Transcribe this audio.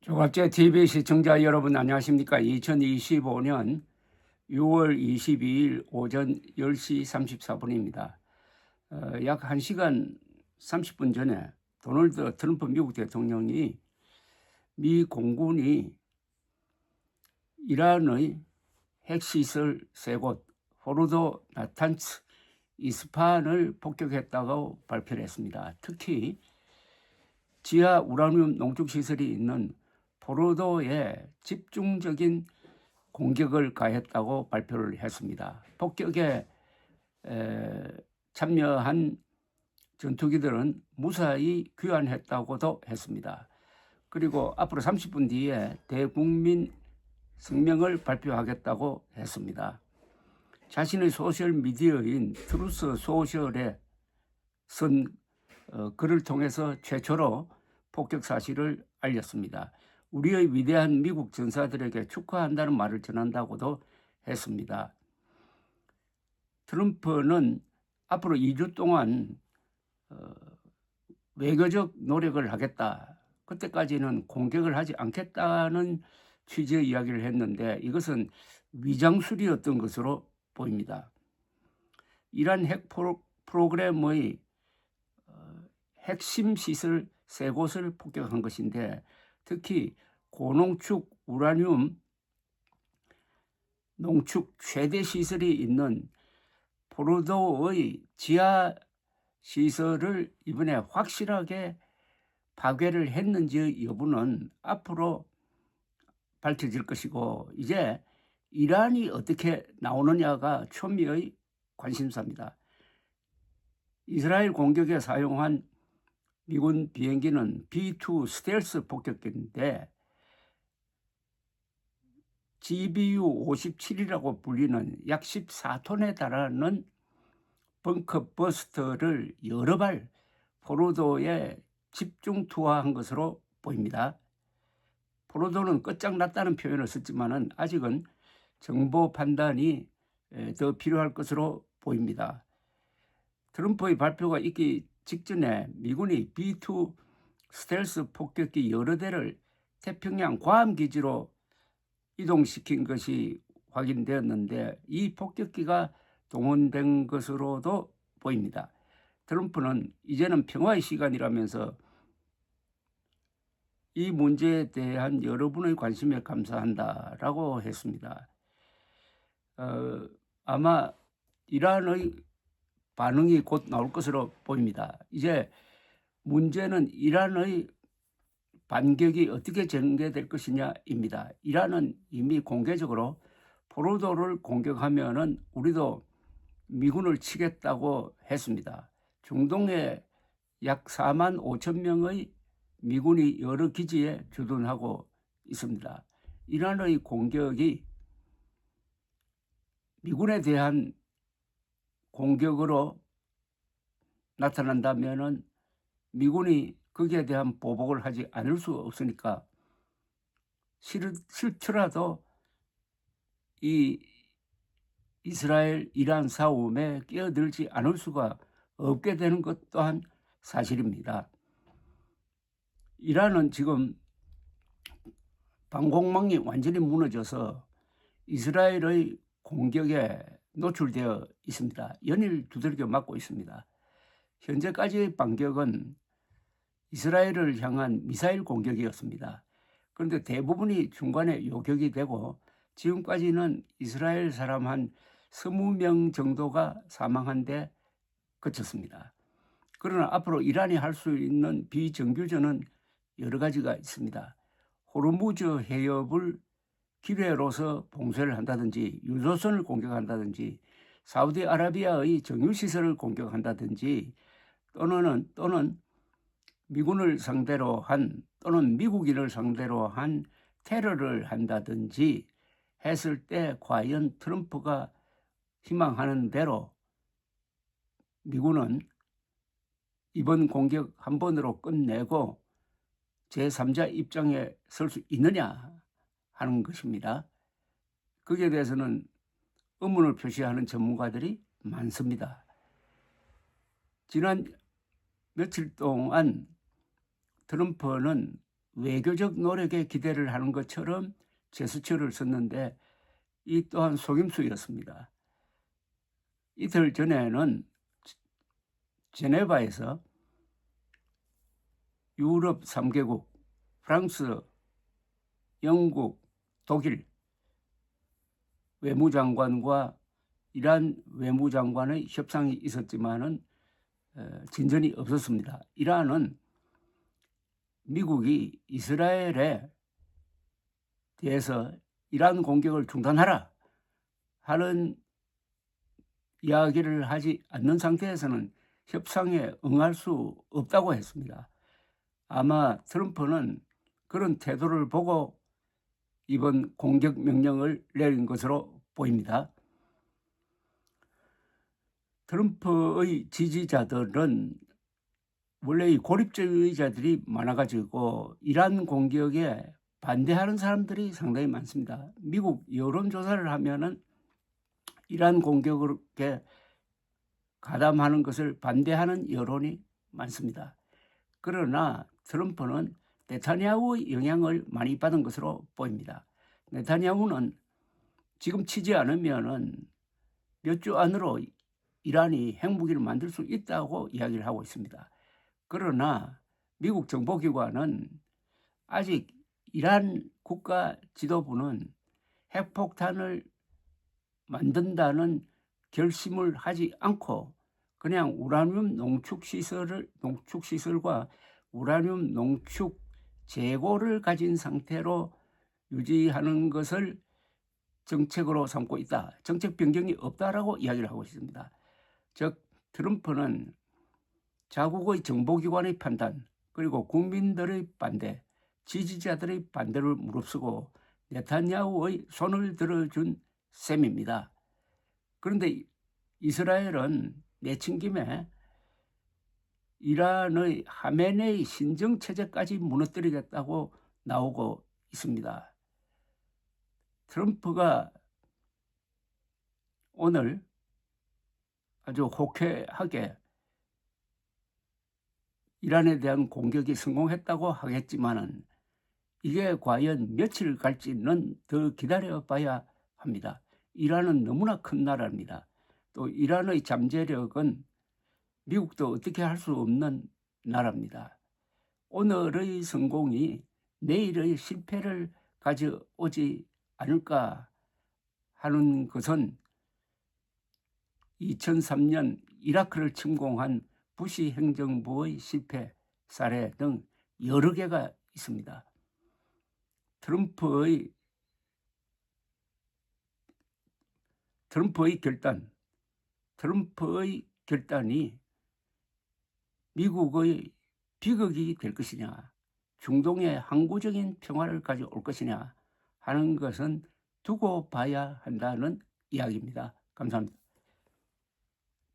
조갑제 TV 시청자 여러분 안녕하십니까? 2025년 6월 22일 오전 10시 34분입니다. 약 1시간 30분 전에 도널드 트럼프 미국 대통령이 미 공군이 이란의 핵시설 3곳 포르도, 나탄츠, 이스파한을 폭격했다고 발표를 했습니다. 특히 지하 우라늄 농축시설이 있는 포르도에 집중적인 공격을 가했다고 발표를 했습니다. 폭격에 참여한 전투기들은 무사히 귀환했다고도 했습니다. 그리고 앞으로 30분 뒤에 대국민 성명을 발표하겠다고 했습니다. 자신의 소셜미디어인 트루스 소셜에 쓴 글을 통해서 최초로 폭격 사실을 알렸습니다. 우리의 위대한 미국 전사들에게 축하한다는 말을 전한다고도 했습니다. 트럼프는 앞으로 2주 동안 외교적 노력을 하겠다. 그때까지는 공격을 하지 않겠다는 취지의 이야기를 했는데 이것은 위장술이었던 것으로 보입니다. 이란 핵 프로그램의 핵심 시설 3곳을 폭격한 것인데 특히 고농축 우라늄 농축 최대 시설이 있는 포르도의 지하 시설을 이번에 확실하게 파괴를 했는지 여부는 앞으로 밝혀질 것이고 이제 이란이 어떻게 나오느냐가 초미의 관심사입니다. 이스라엘 공격에 사용한 미군 비행기는 B-2 스텔스 폭격기인데 GBU-57이라고 불리는 약 14톤에 달하는 벙커 버스터를 여러 발 포르도에 집중 투하한 것으로 보입니다. 포르도는 끝장났다는 표현을 썼지만 아직은 정보 판단이 더 필요할 것으로 보입니다. 트럼프의 발표가 있기 직전에 미군이 B-2 스텔스 폭격기 여러 대를 태평양 괌기지로 이동시킨 것이 확인되었는데 이 폭격기가 동원된 것으로도 보입니다. 트럼프는 이제는 평화의 시간이라면서 이 문제에 대한 여러분의 관심에 감사한다라고 했습니다. 아마 이란의 반응이 곧 나올 것으로 보입니다. 이제 문제는 이란의 반격이 어떻게 전개될 것이냐입니다. 이란은 이미 공개적으로 포르도를 공격하면은 우리도 미군을 치겠다고 했습니다. 중동에 약 4만 5천 명의 미군이 여러 기지에 주둔하고 있습니다. 이란의 공격이 미군에 대한 공격으로 나타난다면은 미군이 거기에 대한 보복을 하지 않을 수 없으니까 싫더라도 이 이스라엘 이란 싸움에 끼어들지 않을 수가 없게 되는 것 또한 사실입니다. 이란은 지금 방공망이 완전히 무너져서 이스라엘의 공격에 노출되어 있습니다. 연일 두들겨 맞고 있습니다. 현재까지의 반격은 이스라엘을 향한 미사일 공격이었습니다. 그런데 대부분이 중간에 요격이 되고 지금까지는 이스라엘 사람 한 20명 정도가 사망한 데 그쳤습니다. 그러나 앞으로 이란이 할 수 있는 비정규전은 여러 가지가 있습니다. 호르무즈 해협을 기회로서 봉쇄를 한다든지 유조선을 공격한다든지 사우디아라비아의 정유시설을 공격한다든지 또는 미군을 상대로 한 또는 미국인을 상대로 한 테러를 한다든지 했을 때 과연 트럼프가 희망하는 대로 미군은 이번 공격 한 번으로 끝내고 제3자 입장에 설 수 있느냐 하는 것입니다. 거기에 대해서는 의문을 표시하는 전문가들이 많습니다. 지난 며칠 동안 트럼프는 외교적 노력에 기대를 하는 것처럼 제스처를 썼는데 이 또한 속임수였습니다. 이틀 전에는 제네바에서 유럽 3개국, 프랑스, 영국, 독일 외무장관과 이란 외무장관의 협상이 있었지만은 진전이 없었습니다. 이란은 미국이 이스라엘에 대해서 이란 공격을 중단하라 하는 이야기를 하지 않는 상태에서는 협상에 응할 수 없다고 했습니다. 아마 트럼프는 그런 태도를 보고 이번 공격 명령을 내린 것으로 보입니다. 트럼프의 지지자들은 원래 이 고립주의자들이 많아가지고 이란 공격에 반대하는 사람들이 상당히 많습니다. 미국 여론조사를 하면은 이란 공격에 가담하는 것을 반대하는 여론이 많습니다. 그러나 트럼프는 네타냐후의 영향을 많이 받은 것으로 보입니다. 네타냐후는 지금 치지 않으면은 몇 주 안으로 이란이 핵무기를 만들 수 있다고 이야기를 하고 있습니다. 그러나 미국 정보기관은 아직 이란 국가 지도부는 핵폭탄을 만든다는 결심을 하지 않고 그냥 우라늄 농축시설과 우라늄 농축 재고를 가진 상태로 유지하는 것을 정책으로 삼고 있다. 정책 변경이 없다라고 이야기를 하고 있습니다. 즉 트럼프는 자국의 정보기관의 판단 그리고 국민들의 반대, 지지자들의 반대를 무릅쓰고 네타냐후의 손을 들어준 셈입니다. 그런데 이스라엘은 내친김에 이란의 하메네이 신정체제까지 무너뜨리겠다고 나오고 있습니다. 트럼프가 오늘 아주 호쾌하게 이란에 대한 공격이 성공했다고 하겠지만은 이게 과연 며칠 갈지는 더 기다려봐야 합니다. 이란은 너무나 큰 나라입니다. 또 이란의 잠재력은 미국도 어떻게 할 수 없는 나라입니다. 오늘의 성공이 내일의 실패를 가져오지 않을까 하는 것은 2003년 이라크를 침공한 부시 행정부의 실패 사례 등 여러 개가 있습니다. 트럼프의 결단이 미국의 비극이 될 것이냐, 중동의 항구적인 평화를 가져올 것이냐 하는 것은 두고 봐야 한다는 이야기입니다. 감사합니다.